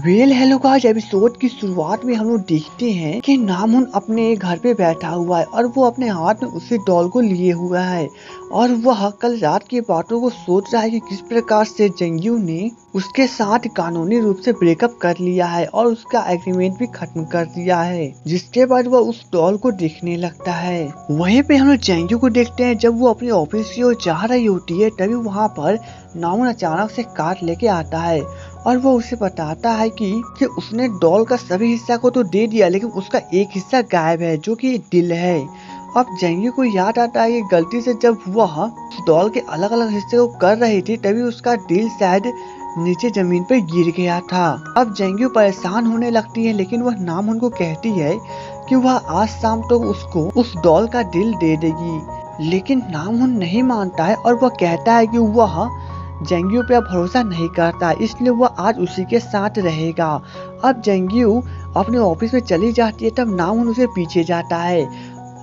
Well hello guys, episode की शुरुआत में हम लोग देखते हैं कि नामुन अपने घर पे बैठा हुआ है और वो अपने हाथ में उसी डॉल को लिए हुआ है और वह कल रात की बातों को सोच रहा है कि किस प्रकार से जंगयू ने उसके साथ कानूनी रूप से ब्रेकअप कर लिया है और उसका एग्रीमेंट भी खत्म कर दिया है। जिसके बाद वह उस डॉल को देखने लगता है। वहीं पे हम लोग जंगयू को देखते हैं जब वो अपने ऑफिस की ओर जा रही होती है, तभी वहाँ पर नामुन अचानक से कार लेके आता है और वो उसे बताता है कि उसने डॉल का सभी हिस्सा को तो दे दिया, लेकिन उसका एक हिस्सा गायब है जो कि दिल है। अब जंगयू को याद आता है कि गलती से जब वह डॉल के अलग अलग हिस्से को कर रही थी, तभी उसका दिल शायद नीचे जमीन पर गिर गया था। अब जंगयू परेशान होने लगती है, लेकिन वह नामुन को कहती है कि वह आज शाम तो उसको उस डॉल का दिल दे देगी, लेकिन नामुन नहीं मानता है और वह कहता है कि वह जंगयू पे भरोसा नहीं करता, इसलिए वह आज उसी के साथ रहेगा। अब जंगयू अपने ऑफिस में चली जाती है, तब नामुन उसे पीछे जाता है।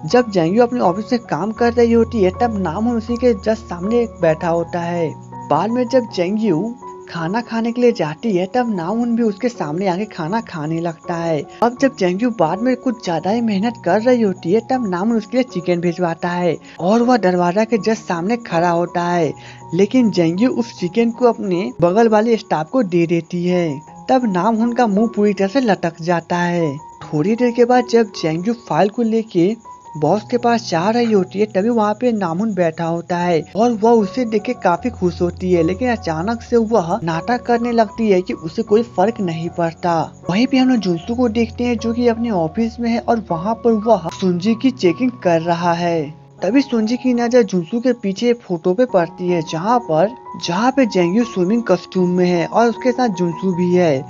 जब जंगयू अपने ऑफिस में काम कर रही होती है, तब नामुन उसी के जस्ट सामने बैठा होता है। बाद में जब जंगयू खाना खाने के लिए जाती है, तब नामुन भी उसके सामने आके खाना खाने लगता है। अब जब जंगयू बाद में कुछ ज्यादा ही मेहनत कर रही होती है, तब नामुन उसके लिए चिकन भिजवाता है और वह दरवाजा के जस्ट सामने खड़ा होता है, लेकिन जंगयू उस चिकन को अपने बगल वाले स्टाफ को दे देती है। तब नामुन का मुंह पूरी तरह से लटक जाता है। थोड़ी देर के बाद जब जंगयू फाइल को लेके बॉस के पास जा रही होती है, तभी वहाँ पे नामुन बैठा होता है और वह उसे देख के काफी खुश होती है, लेकिन अचानक से वह नाटक करने लगती है कि उसे कोई फर्क नहीं पड़ता। वहीं पे हम लोग जुनसू को देखते हैं जो कि अपने ऑफिस में है और वहाँ पर वह सुंजी की चेकिंग कर रहा है। तभी सुंजी की नजर जुनसू के पीछे फोटो पे पड़ती है, जहाँ पे जंगयू स्विमिंग कॉस्ट्यूम में है और उसके साथ जुनसू भी है।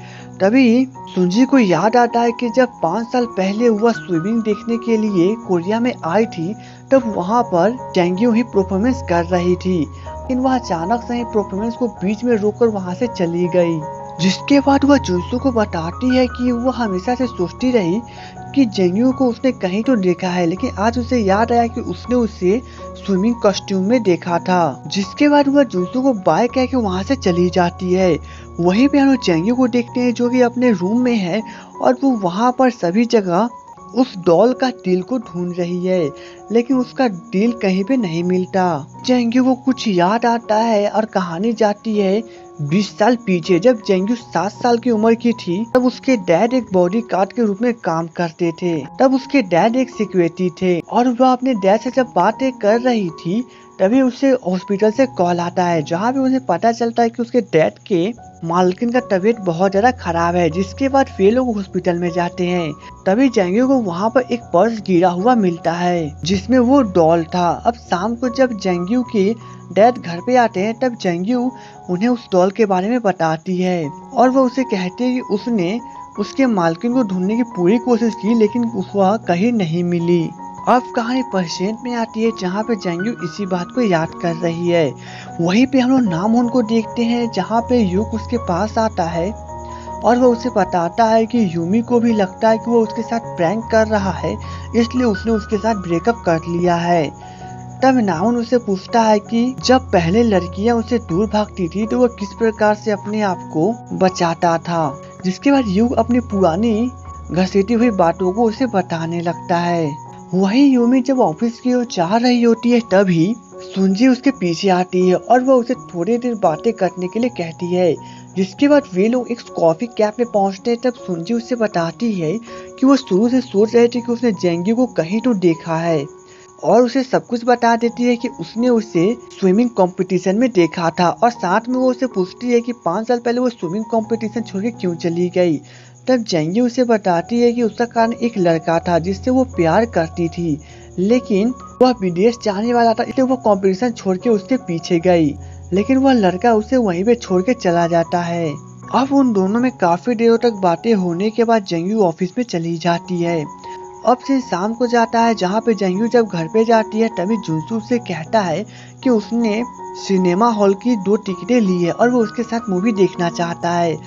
तभी सुंजी को याद आता है कि जब 5 साल पहले वह स्विमिंग देखने के लिए कोरिया में आई थी, तब वहाँ पर जंगयू ही परफॉर्मेंस कर रही थी, लेकिन वह अचानक से ही परफॉर्मेंस को बीच में रोककर वहाँ से चली गई। जिसके बाद वह जुनसू को बताती है कि वह हमेशा से सोचती रही कि जंगयू को उसने कहीं तो देखा है, लेकिन आज उसे याद आया कि उसने उसे स्विमिंग कॉस्ट्यूम में देखा था। जिसके बाद वह जुनसू को बाय कह के वहाँ से चली जाती है। वहीं पे हम जंगयू को देखते हैं जो कि अपने रूम में है और वो वहाँ पर सभी जगह उस डॉल का दिल को ढूंढ रही है, लेकिन उसका दिल कहीं पे नहीं मिलता। जंगयू को कुछ याद आता है और कहानी जाती है 20 साल पीछे, जब जंगयू 7 साल की उम्र की थी। तब उसके डैड एक बॉडीगार्ड के रूप में काम करते थे। तब उसके डैड एक सिक्योरिटी थे और वह अपने डैड से जब बातें कर रही थी, तभी उसे हॉस्पिटल से कॉल आता है, जहाँ पे उसे पता चलता है कि उसके डैड के मालकिन का तबीयत बहुत ज्यादा खराब है। जिसके बाद वे लोग हॉस्पिटल में जाते हैं। तभी जंगयू को वहाँ पर एक पर्स गिरा हुआ मिलता है, जिसमें वो डॉल था। अब शाम को जब जंगयू के डैड घर पे आते हैं, तब जंगयू उन्हें उस डॉल के बारे में बताती है और वो उसे कहती है कि उसने उसके मालकिन को ढूंढने की पूरी कोशिश की, लेकिन वह कहीं नहीं मिली। अब कहानी प्रेजेंट में आती है, जहाँ पे जंगयू इसी बात को याद कर रही है। वहीं पे हम लोग नामुन को देखते हैं, जहाँ पे युग उसके पास आता है और वो उसे बताता है कि यूमी को भी लगता है कि वो उसके साथ प्रैंक कर रहा है, इसलिए उसने उसके साथ ब्रेकअप कर लिया है। तब नामुन उसे पूछता है कि जब पहले लड़कियां उसे दूर भागती थी, तो वो किस प्रकार से अपने आप को बचाता था। जिसके बाद युग अपनी पुरानी घसीटी हुई बातों को उसे बताने लगता है। वहीं यूमी जब ऑफिस की ओर जा रही होती है, तभी सुंजी उसके पीछे आती है और वह उसे थोड़ी देर बातें करने के लिए कहती है। जिसके बाद वे लोग एक कॉफी कैफ में पहुंचते हैं। तब सुंजी उससे बताती है कि वो शुरू से सोच रहे थे कि उसने जंगयू को कहीं तो देखा है और उसे सब कुछ बता देती है कि उसने उसे स्विमिंग कंपटीशन में देखा था और साथ में वो उसे पूछती है कि 5 साल पहले वो स्विमिंग कंपटीशन छोड़ के क्यों चली गई। तब जंगयू उसे बताती है कि उसका कारण एक लड़का था जिससे वो प्यार करती थी, लेकिन वह विदेश जाने वाला था, इसलिए वो कंपटीशन छोड़ के उसके पीछे गई, लेकिन वह लड़का उसे वहीं पे छोड़ के चला जाता है। अब उन दोनों में काफी देर तक बातें होने के बाद जंगयू ऑफिस में चली जाती है। अब से शाम को जाता है, जहाँ पे जंगयू जब घर पे जाती है, तभी जुनसू से कहता है कि उसने सिनेमा हॉल की 2 टिकटें ली है और वो उसके साथ मूवी देखना चाहता है,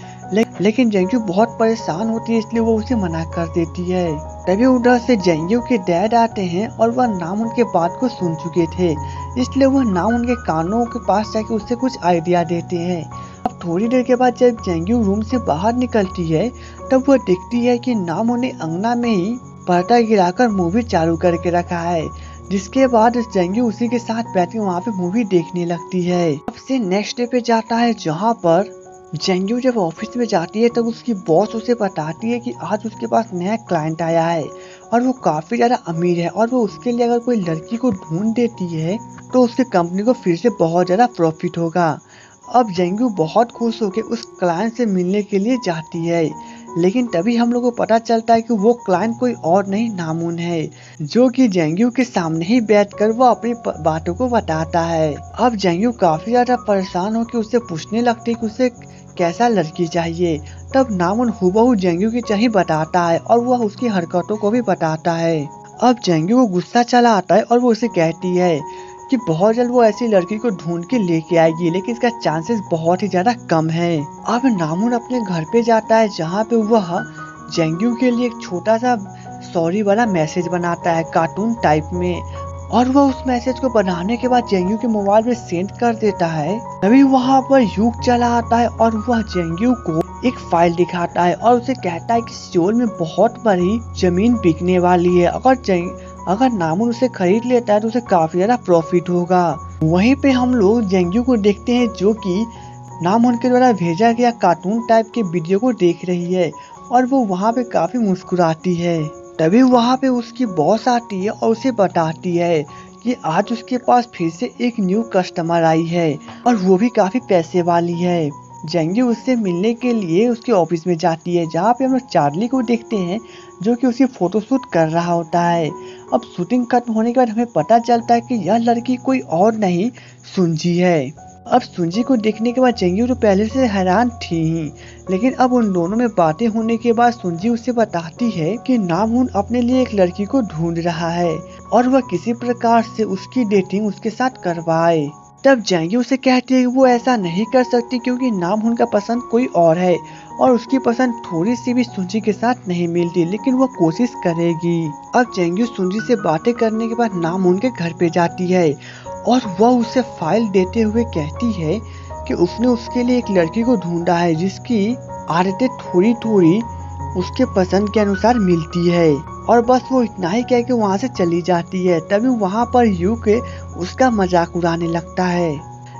लेकिन जंगयू बहुत परेशान होती है, इसलिए वो उसे मना कर देती है। तभी उधर से जंगयू के डैड आते हैं और वह नाम उनके बात को सुन चुके थे, इसलिए वह नाम उनके कानों के पास जाके उससे कुछ आइडिया देते हैं। अब थोड़ी देर के बाद जब जेंग्यू रूम से बाहर निकलती है तब वह देखती है कि नामुन ने अंगना में ही पर्दा गिराकर मूवी चालू करके रखा है। जिसके बाद जेंग्यू उसी के साथ बैठ के वहाँ पे मूवी देखने लगती है। अब से नेक्स्ट डे पे जाता है जहाँ पर जेंग्यू जब ऑफिस में जाती है तब उसकी बॉस उसे बताती है कि आज उसके पास नया क्लाइंट आया है और वो काफी ज्यादा अमीर है और वो उसके लिए अगर कोई लड़की को ढूंढ देती है तो उसकी कंपनी को फिर से बहुत ज्यादा प्रॉफिट होगा। अब जेंग्यू बहुत खुश होकर उस क्लाइंट से मिलने के लिए जाती है, लेकिन तभी हम लोग को पता चलता है कि वो क्लाइंट कोई और नहीं नामुन है, जो कि जेंग्यू के सामने ही बैठकर वो अपनी बातों को बताता है। अब जेंग्यू काफी ज्यादा परेशान होकर उससे पूछने लगती है कि उसे कैसा लड़की चाहिए। तब नामुन हूबहू जेंग्यू की चाहिए बताता है और वह उसकी हरकतों को भी बताता है। अब जेंग्यू को गुस्सा चला आता है और वो उसे कहती है कि बहुत जल्द वो ऐसी लड़की को ढूंढ के लेके आएगी, लेकिन इसका चांसेस बहुत ही ज्यादा कम है। अब नामुन अपने घर पे जाता है जहाँ पे वह जेंग्यू के लिए एक छोटा सा सॉरी वाला मैसेज बनाता है कार्टून टाइप में, और वह उस मैसेज को बनाने के बाद जेंग्यू के मोबाइल में सेंड कर देता है। तभी वहाँ पर यूक चला आता है और वह जेंग्यू को एक फाइल दिखाता है और उसे कहता है कि सियोल में बहुत बड़ी जमीन बिकने वाली है, अगर नामुन उसे खरीद लेता है तो उसे काफी ज्यादा प्रॉफिट होगा। वहीं पे हम लोग जेंग्यू को देखते हैं जो कि नामुन के द्वारा भेजा गया कार्टून टाइप के वीडियो को देख रही है और वो वहाँ पे काफी मुस्कुराती है। तभी वहाँ पे उसकी बॉस आती है और उसे बताती है कि आज उसके पास फिर से एक न्यू कस्टमर आई है और वो भी काफी पैसे वाली है। जेंग्यू उससे मिलने के लिए उसके ऑफिस में जाती है जहाँ पे हम लोग चार्ली को देखते हैं जो कि उसकी फोटोशूट कर रहा होता है। अब शूटिंग खत्म होने के बाद हमें पता चलता है कि यह लड़की कोई और नहीं सुंजी है। अब सुंजी को देखने के बाद जेंग्यू तो पहले से हैरान थी ही, लेकिन अब उन दोनों में बातें होने के बाद सुंजी उसे बताती है कि नामुन अपने लिए एक लड़की को ढूंढ रहा है और वह किसी प्रकार से उसकी डेटिंग उसके साथ करवाए। तब जेंग्यू उसे कहती है कि वो ऐसा नहीं कर सकती क्योंकि नामुन का पसंद कोई और है और उसकी पसंद थोड़ी सी भी सुंजी के साथ नहीं मिलती, लेकिन वो कोशिश करेगी। अब जेंग्यू सुंजी से बातें करने के बाद नामुन के घर पे जाती है और वह उसे फाइल देते हुए कहती है कि उसने उसके लिए एक लड़की को ढूंढा है जिसकी आदतें थोड़ी थोड़ी उसके पसंद के अनुसार मिलती है, और बस वो इतना ही कह के वहाँ से चली जाती है। तभी वहाँ पर यूक उसका मजाक उड़ाने लगता है,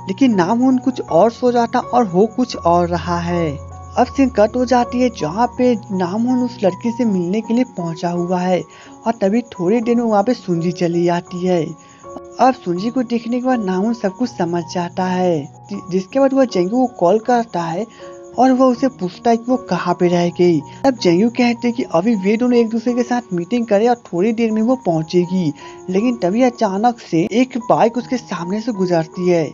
लेकिन नामुन कुछ और सोच रहा था और हो कुछ और रहा है। अब सीन कट हो जाती है जहाँ पे नामुन उस लड़की से मिलने के लिए पहुँचा हुआ है और तभी थोड़ी देर में वहाँ पे सुंजी चली जाती है। अब सुंजी को देखने के बाद नामुन सब कुछ समझ जाता है, जिसके बाद वह जेंग्यू को कॉल करता है और वह उसे पूछता है कि वो कहाँ पे रह गई। अब जेंग्यू कहते हैं कि अभी वे दोनों एक दूसरे के साथ मीटिंग करें और थोड़ी देर में वो पहुंचेगी, लेकिन तभी अचानक से एक बाइक उसके सामने से गुजरती है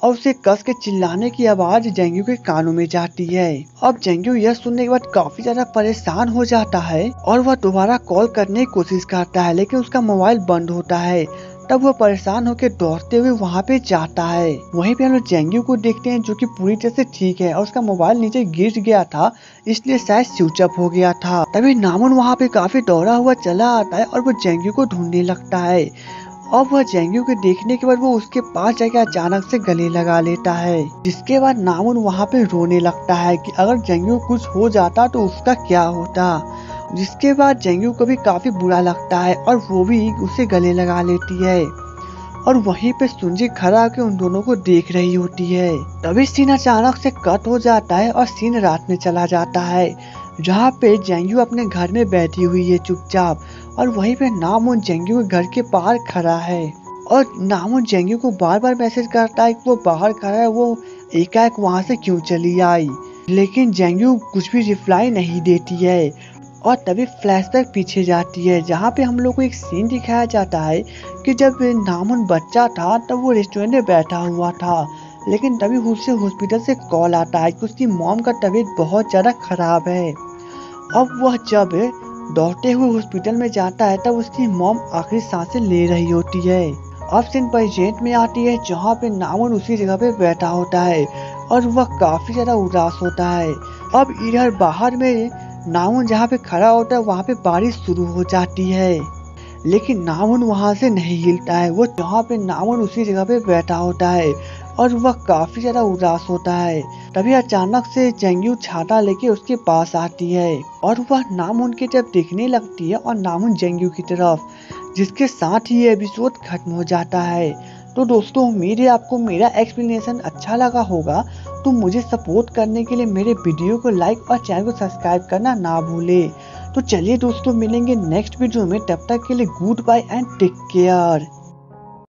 और उसे कस के चिल्लाने की आवाज जेंग्यू के कानों में जाती है। अब जेंग्यू यह सुनने के बाद काफी ज्यादा परेशान हो जाता है और वह दोबारा कॉल करने की कोशिश करता है, लेकिन उसका मोबाइल बंद होता है। तब वो परेशान होकर दौड़ते हुए वहाँ पे जाता है। वहीं पे हम लोग जेंग्यू को देखते हैं जो कि पूरी तरह से ठीक है और उसका मोबाइल नीचे गिर गया था, इसलिए शायद स्विच ऑफ हो गया था। तभी नामुन वहाँ पे काफी दौड़ा हुआ चला आता है और वो जेंग्यू को ढूंढने लगता है। अब वह जेंग्यू के देखने के बाद वो उसके पास जाकर अचानक से गले लगा लेता है, जिसके बाद नामुन वहाँ पे रोने लगता है कि अगर जेंग्यू कुछ हो जाता तो उसका क्या होता। जिसके बाद जेंग्यू को भी काफी बुरा लगता है और वो भी उसे गले लगा लेती है और वहीं पे सुंजी खड़ा होकर उन दोनों को देख रही होती है। तभी सीन अचानक से कट हो जाता है और सीन रात में चला जाता है जहाँ पे जेंग्यू अपने घर में बैठी हुई है चुपचाप, और वहीं पे नामुन जेंग्यू के घर के बाहर खड़ा है और नामुन जेंग्यू को बार बार मैसेज करता है कि वो बाहर खड़ा है, वो एकाएक वहाँ से क्यों चली आई, लेकिन जेंग्यू कुछ भी रिप्लाई नहीं देती है। और तभी फ्लैशबैक पीछे जाती है जहाँ पे हम लोग को एक सीन दिखाया जाता है कि जब नामुन बच्चा था तब वो रेस्टोरेंट में बैठा हुआ था, लेकिन तभी उसे हॉस्पिटल से कॉल आता है कि उसकी मॉम का तबीयत बहुत ज़्यादा खराब है। अब वह जब दौड़ते हुए हॉस्पिटल में जाता है तब उसकी मॉम आखिरी सांसें ले रही होती है। अब सीन प्रेजेंट में आती है जहाँ पे नामुन उसी जगह पे बैठा होता है और वह काफी ज्यादा उदास होता है। अब इधर बाहर में नामुन जहाँ पे खड़ा होता है वहाँ पे बारिश शुरू हो जाती है, लेकिन नामुन वहाँ से नहीं हिलता है। वो जहाँ पे नामुन उसी जगह पे बैठा होता है और वह काफी ज्यादा उदास होता है। तभी अचानक से जेंग्यू छाता लेके उसके पास आती है और वह नामुन की तरफ देखने लगती है और नामुन जेंग्यू की तरफ, जिसके साथ ही ये एपिसोड खत्म हो जाता है। तो दोस्तों उम्मीद है आपको मेरा एक्सप्लेनेशन अच्छा लगा होगा। तो मुझे सपोर्ट करने के लिए मेरे वीडियो को लाइक और चैनल को सब्सक्राइब करना ना भूले। तो चलिए दोस्तों मिलेंगे नेक्स्ट वीडियो में, तब तक के लिए goodbye and take care.